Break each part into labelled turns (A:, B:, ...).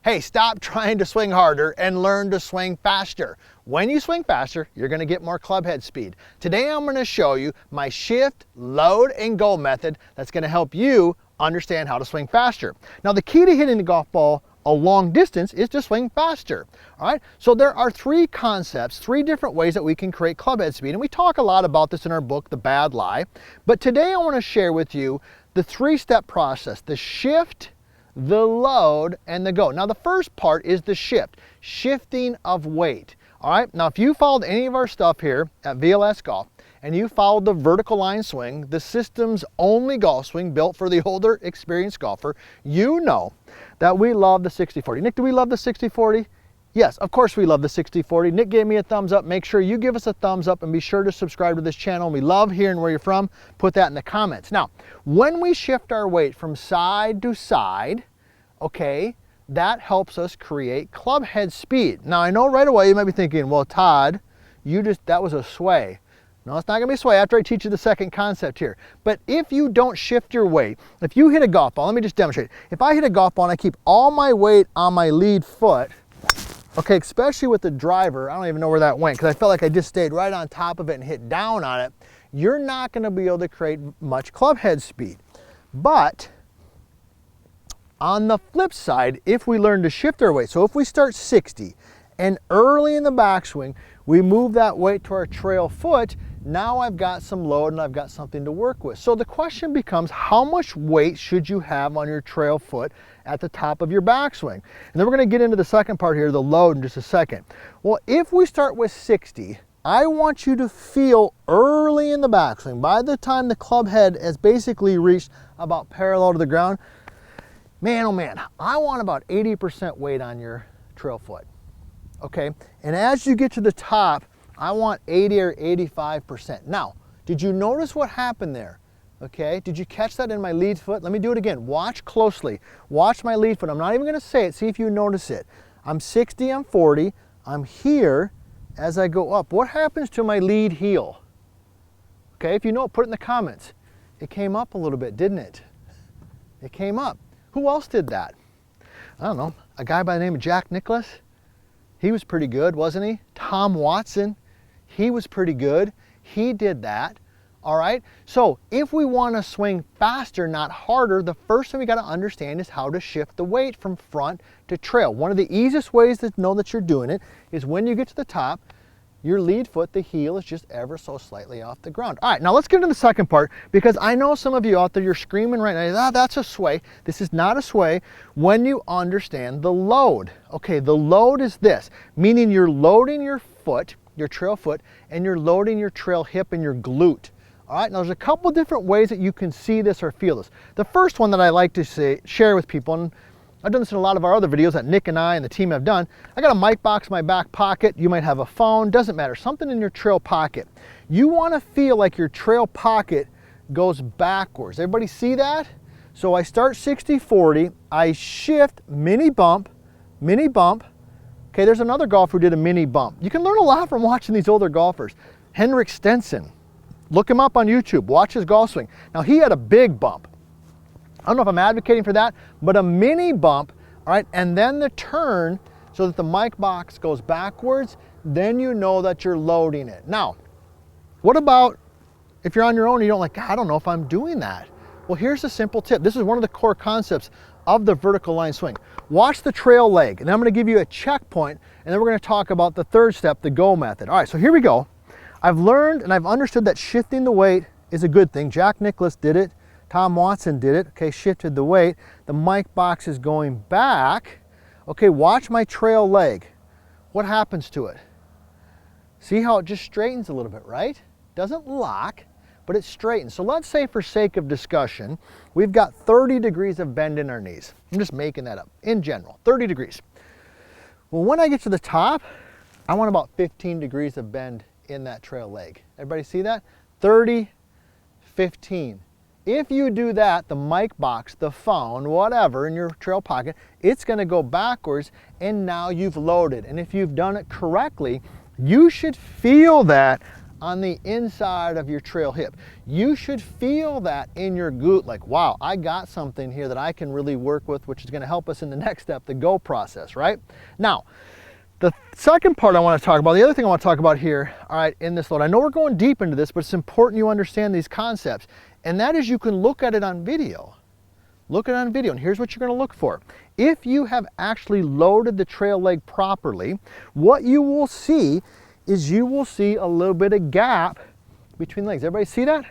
A: Hey, stop trying to swing harder and learn to swing faster. When you swing faster, you're going to get more club head speed. Today I'm going to show you my shift, load, and go method that's going to help you understand how to swing faster. Now the key to hitting the golf ball a long distance is to swing faster. All right, so there are three concepts, three different ways that we can create club head speed, and we talk a lot about this in our book, The Bad Lie. But today I want to share with you the three-step process: the shift, the load, and the go. Now the first part is the shift, shifting of weight. All right, now if you followed any of our stuff here at VLS Golf and you followed the vertical line swing, the system's only golf swing built for the older experienced golfer, you know that we love the 60-40. Nick, do we love the 60-40? Yes, of course we love the 60-40. Nick gave me a thumbs up. Make sure you give us a thumbs up and be sure to subscribe to this channel. We love hearing where you're from. Put that in the comments. Now, when we shift our weight from side to side, okay, that helps us create club head speed. Now, I know right away you might be thinking, well, Todd, that was a sway. No, it's not gonna be a sway after I teach you the second concept here. But if you don't shift your weight, if you hit a golf ball, let me just demonstrate. If I hit a golf ball and I keep all my weight on my lead foot, okay, especially with the driver, I don't even know where that went because I felt like I just stayed right on top of it and hit down on it, you're not gonna be able to create much club head speed. But on the flip side, if we learn to shift our weight, so if we start 60 and early in the backswing, we move that weight to our trail foot, now I've got some load and I've got something to work with. So the question becomes, how much weight should you have on your trail foot at the top of your backswing? And then we're gonna get into the second part here, the load, in just a second. Well, if we start with 60, I want you to feel early in the backswing, by the time the club head has basically reached about parallel to the ground, man, oh man, I want about 80% weight on your trail foot, okay? And as you get to the top, I want 80 or 85%. Now, did you notice what happened there? Okay, did you catch that in my lead foot? Let me do it again. Watch closely. Watch my lead foot. I'm not even gonna say it. See if you notice it. I'm 60, I'm 40. I'm here as I go up. What happens to my lead heel? Okay, if you know it, put it in the comments. It came up a little bit, didn't it? It came up. Who else did that? I don't know. A guy by the name of Jack Nicklaus. He was pretty good, wasn't he? Tom Watson. He was pretty good. He did that. All right. So if we want to swing faster, not harder, the first thing we got to understand is how to shift the weight from front to trail. One of the easiest ways to know that you're doing it is when you get to the top, your lead foot, the heel, is just ever so slightly off the ground. All right, now let's get into the second part, because I know some of you out there, you're screaming right now, ah, that's a sway. This is not a sway when you understand the load. Okay, the load is this, meaning you're loading your foot, your trail foot, and you're loading your trail hip and your glute. All right, now there's a couple different ways that you can see this or feel this. The first one that I like to share with people, and I've done this in a lot of our other videos that Nick and I and the team have done. I got a mic box in my back pocket. You might have a phone, doesn't matter, something in your trail pocket. You want to feel like your trail pocket goes backwards. Everybody see that? So I start 60-40, I shift, mini bump. Okay, there's another golfer who did a mini bump. You can learn a lot from watching these older golfers. Henrik Stenson, look him up on YouTube, watch his golf swing. Now he had a big bump. I don't know if I'm advocating for that, but a mini bump, all right, and then the turn so that the mic box goes backwards, then you know that you're loading it. Now, what about if you're on your own and you don't I don't know if I'm doing that. Well, here's a simple tip. This is one of the core concepts of the vertical line swing. Watch the trail leg, and I'm gonna give you a checkpoint, and then we're gonna talk about the third step, the go method. All right, so here we go. I've learned and I've understood that shifting the weight is a good thing. Jack Nicklaus did it. Tom Watson did it, okay, shifted the weight. The mic box is going back. Okay, watch my trail leg. What happens to it? See how it just straightens a little bit, right? Doesn't lock, but it straightens. So let's say for sake of discussion, we've got 30 degrees of bend in our knees. I'm just making that up, in general, 30 degrees. Well, when I get to the top, I want about 15 degrees of bend in that trail leg. Everybody see that? 30, 15. If you do that, the mic box, the phone, whatever in your trail pocket, it's gonna go backwards, and now you've loaded. And if you've done it correctly, you should feel that on the inside of your trail hip. You should feel that in your glute, like, wow, I got something here that I can really work with, which is gonna help us in the next step, the go process, right? Now, the second part I want to talk about, the other thing I want to talk about here, all right, in this load, I know we're going deep into this, but it's important you understand these concepts, and that is you can look at it on video. Look at it on video, and here's what you're going to look for. If you have actually loaded the trail leg properly, what you will see is you will see a little bit of gap between legs. Everybody see that?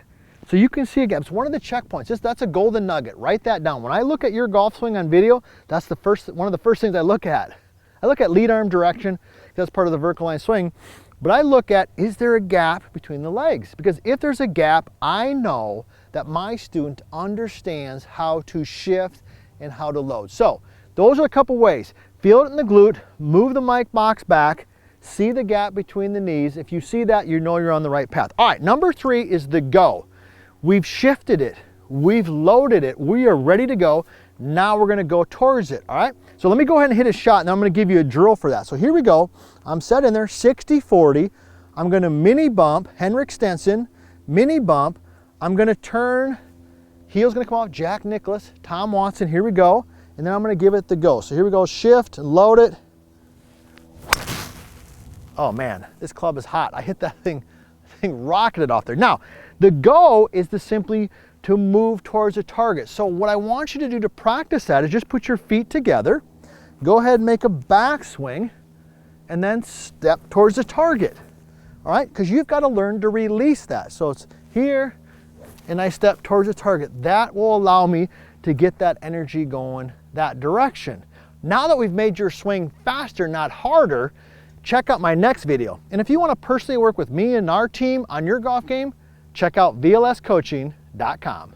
A: So you can see a gap. It's one of the checkpoints. That's a golden nugget. Write that down. When I look at your golf swing on video, that's one of the first things I look at. I look at lead arm direction, that's part of the vertical line swing, but I look at, is there a gap between the legs? Because if there's a gap, I know that my student understands how to shift and how to load. So those are a couple ways. Feel it in the glute, move the mic box back, see the gap between the knees. If you see that, you know you're on the right path. All right, number 3 is the go. We've shifted it, we've loaded it, we are ready to go. Now we're gonna go towards it, all right? So let me go ahead and hit a shot, and then I'm gonna give you a drill for that. So here we go. I'm set in there, 60-40. I'm gonna mini bump, Henrik Stenson, mini bump. I'm gonna turn, heel's gonna come off, Jack Nicklaus, Tom Watson, here we go. And then I'm gonna give it the go. So here we go, shift, load it. Oh man, this club is hot. I hit that thing rocketed off there. Now, the go is to move towards a target. So what I want you to do to practice that is just put your feet together, go ahead and make a backswing, and then step towards the target. All right, because you've got to learn to release that. So it's here, and I step towards the target. That will allow me to get that energy going that direction. Now that we've made your swing faster, not harder, check out my next video. And if you want to personally work with me and our team on your golf game, check out vlscoaching.com.